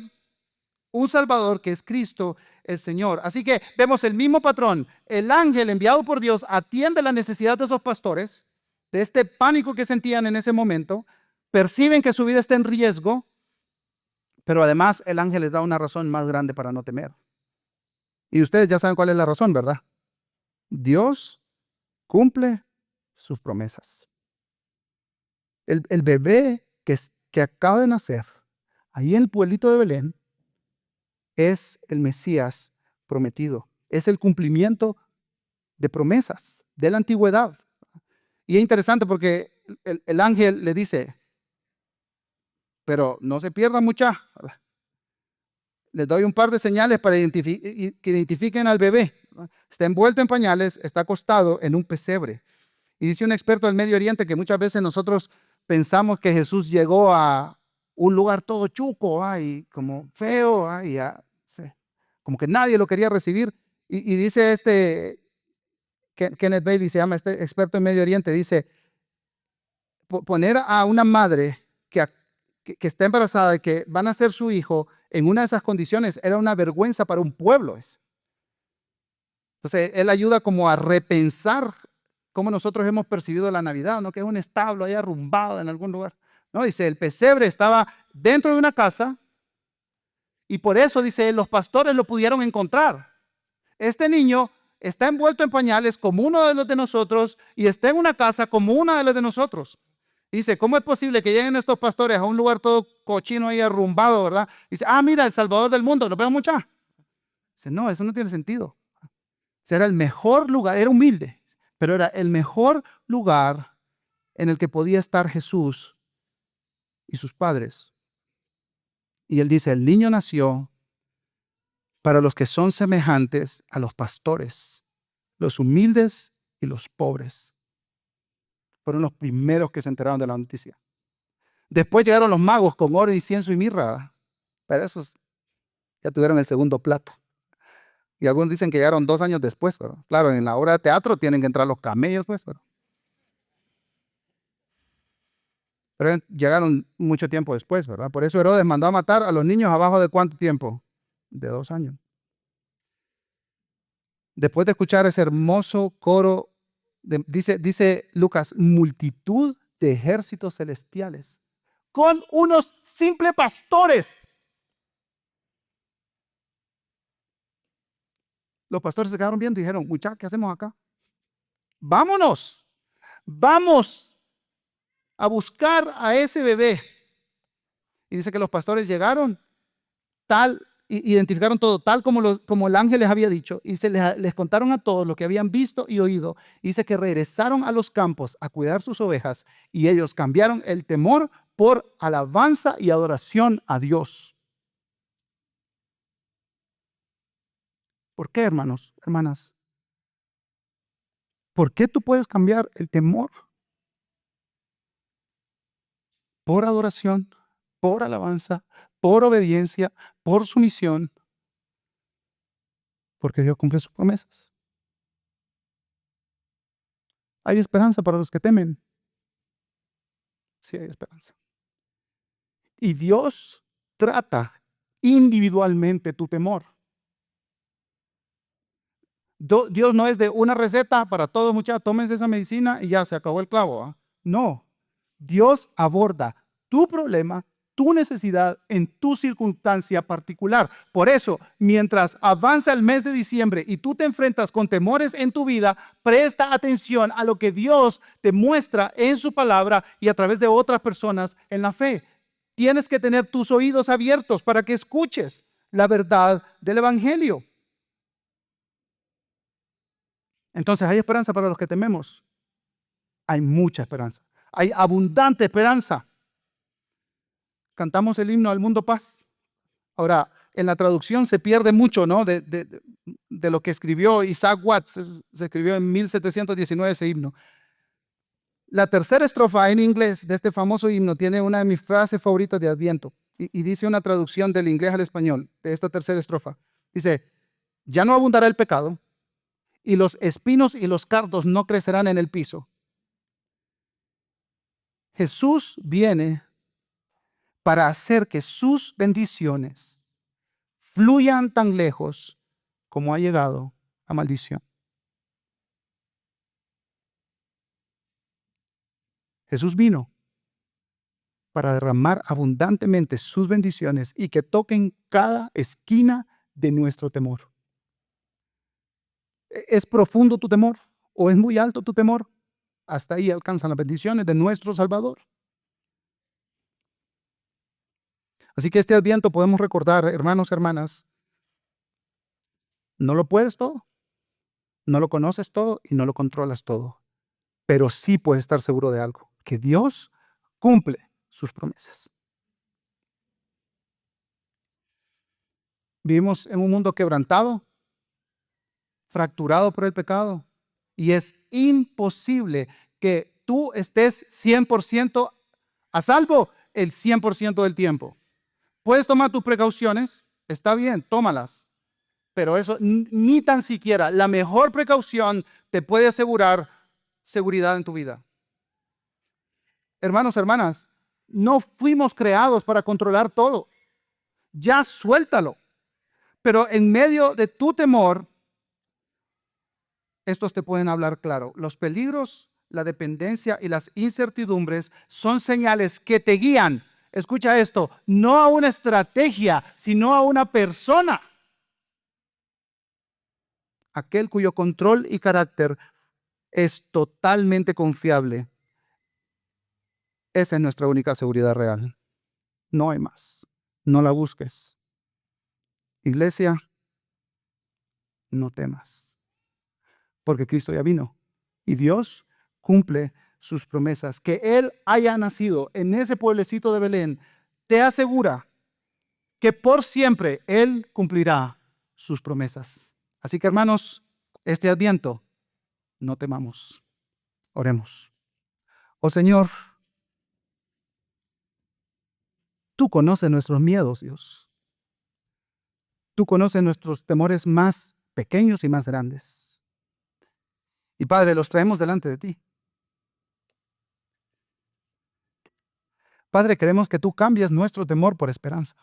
un Salvador que es Cristo el Señor. Así que vemos el mismo patrón. El ángel enviado por Dios atiende la necesidad de esos pastores, de este pánico que sentían en ese momento, perciben que su vida está en riesgo, pero además el ángel les da una razón más grande para no temer. Y ustedes ya saben cuál es la razón, ¿verdad? Dios cumple sus promesas. El bebé que acaba de nacer, ahí en el pueblito de Belén, es el Mesías prometido. Es el cumplimiento de promesas de la antigüedad. Y es interesante porque el ángel le dice, pero no se pierda mucha. Les doy un par de señales para que identifiquen al bebé. Está envuelto en pañales, está acostado en un pesebre. Y dice un experto del Medio Oriente que muchas veces nosotros pensamos que Jesús llegó a un lugar todo chuco, y como feo, como que nadie lo quería recibir. Y dice Kenneth Bailey, se llama este experto en Medio Oriente, dice, poner a una madre que está embarazada y que van a ser su hijo en una de esas condiciones era una vergüenza para un pueblo. Entonces, él ayuda como a repensar cómo nosotros hemos percibido la Navidad, ¿no? Que es un establo ahí arrumbado en algún lugar. No, dice, el pesebre estaba dentro de una casa y por eso, dice, los pastores lo pudieron encontrar. Este niño está envuelto en pañales como uno de los de nosotros y está en una casa como una de las de nosotros. Dice, ¿cómo es posible que lleguen estos pastores a un lugar todo cochino ahí arrumbado, verdad? Dice, mira, el Salvador del mundo, ¿lo veo mucha? Dice, no, eso no tiene sentido. Era el mejor lugar, era humilde, pero era el mejor lugar en el que podía estar Jesús y sus padres. Y él dice, el niño nació para los que son semejantes a los pastores, los humildes y los pobres. Fueron los primeros que se enteraron de la noticia. Después llegaron los magos con oro, incienso y mirra, pero esos ya tuvieron el segundo plato. Y algunos dicen que llegaron 2 años después, pero claro, en la obra de teatro tienen que entrar los camellos, pues, pero llegaron mucho tiempo después, ¿verdad? Por eso Herodes mandó a matar a los niños abajo de ¿cuánto tiempo? De 2 años. Después de escuchar ese hermoso coro, dice Lucas, multitud de ejércitos celestiales, con unos simples pastores. Los pastores se quedaron viendo y dijeron, muchachos, ¿qué hacemos acá? Vámonos, vamos a buscar a ese bebé. Y dice que los pastores llegaron, identificaron todo, tal como el ángel les había dicho, y les contaron a todos lo que habían visto y oído. Y dice que regresaron a los campos a cuidar sus ovejas, y ellos cambiaron el temor por alabanza y adoración a Dios. ¿Por qué, hermanos, hermanas? ¿Por qué tú puedes cambiar el temor por adoración, por alabanza, por obediencia, por sumisión? Porque Dios cumple sus promesas. ¿Hay esperanza para los que temen? Sí, hay esperanza. Y Dios trata individualmente tu temor. Dios no es de una receta para todos, muchachos, tómense esa medicina y ya se acabó el clavo. No, Dios aborda tu problema, tu necesidad en tu circunstancia particular. Por eso, mientras avanza el mes de diciembre y tú te enfrentas con temores en tu vida, presta atención a lo que Dios te muestra en su palabra y a través de otras personas en la fe. Tienes que tener tus oídos abiertos para que escuches la verdad del Evangelio. Entonces, ¿hay esperanza para los que tememos? Hay mucha esperanza. Hay abundante esperanza. Cantamos el himno al mundo paz. Ahora, en la traducción se pierde mucho, ¿no? De lo que escribió Isaac Watts. Se escribió en 1719 ese himno. La tercera estrofa en inglés de este famoso himno tiene una de mis frases favoritas de Adviento. Y dice una traducción del inglés al español de esta tercera estrofa. Dice, ya no abundará el pecado, y los espinos y los cardos no crecerán en el piso. Jesús viene para hacer que sus bendiciones fluyan tan lejos como ha llegado la maldición. Jesús vino para derramar abundantemente sus bendiciones y que toquen cada esquina de nuestro temor. ¿Es profundo tu temor o es muy alto tu temor? Hasta ahí alcanzan las bendiciones de nuestro Salvador. Así que este Adviento podemos recordar, hermanos, hermanas, no lo puedes todo, no lo conoces todo y no lo controlas todo, pero sí puedes estar seguro de algo, que Dios cumple sus promesas. Vivimos en un mundo quebrantado, fracturado por el pecado, y es imposible que tú estés 100% a salvo el 100% del tiempo. Puedes tomar tus precauciones, está bien, tómalas, pero eso ni tan siquiera la mejor precaución te puede asegurar seguridad en tu vida. Hermanos, hermanas, no fuimos creados para controlar todo. Ya suéltalo. Pero en medio de tu temor, estos te pueden hablar claro. Los peligros, la dependencia y las incertidumbres son señales que te guían. Escucha esto, no a una estrategia, sino a una persona. Aquel cuyo control y carácter es totalmente confiable. Esa es nuestra única seguridad real. No hay más. No la busques. Iglesia, no temas, porque Cristo ya vino y Dios cumple sus promesas. Que Él haya nacido en ese pueblecito de Belén te asegura que por siempre Él cumplirá sus promesas. Así que, hermanos, este Adviento, no temamos. Oremos. Oh Señor, tú conoces nuestros miedos, Dios. Tú conoces nuestros temores más pequeños y más grandes. Y Padre, los traemos delante de ti. Padre, queremos que tú cambies nuestro temor por esperanza.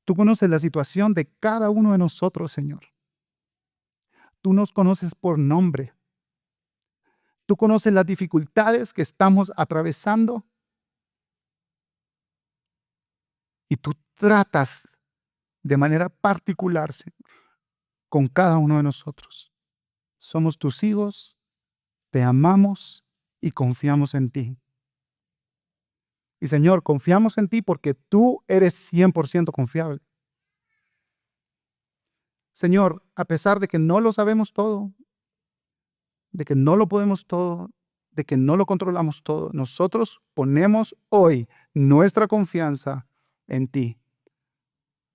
Tú conoces la situación de cada uno de nosotros, Señor. Tú nos conoces por nombre. Tú conoces las dificultades que estamos atravesando. Y tú tratas de manera particular, Señor, con cada uno de nosotros. Somos tus hijos, te amamos y confiamos en ti. Y Señor, confiamos en ti porque tú eres 100% confiable. Señor, a pesar de que no lo sabemos todo, de que no lo podemos todo, de que no lo controlamos todo, nosotros ponemos hoy nuestra confianza en ti,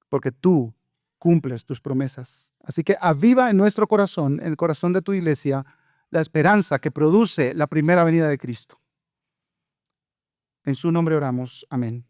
porque tú cumples tus promesas. Así que aviva en nuestro corazón, en el corazón de tu iglesia, la esperanza que produce la primera venida de Cristo. En su nombre oramos. Amén.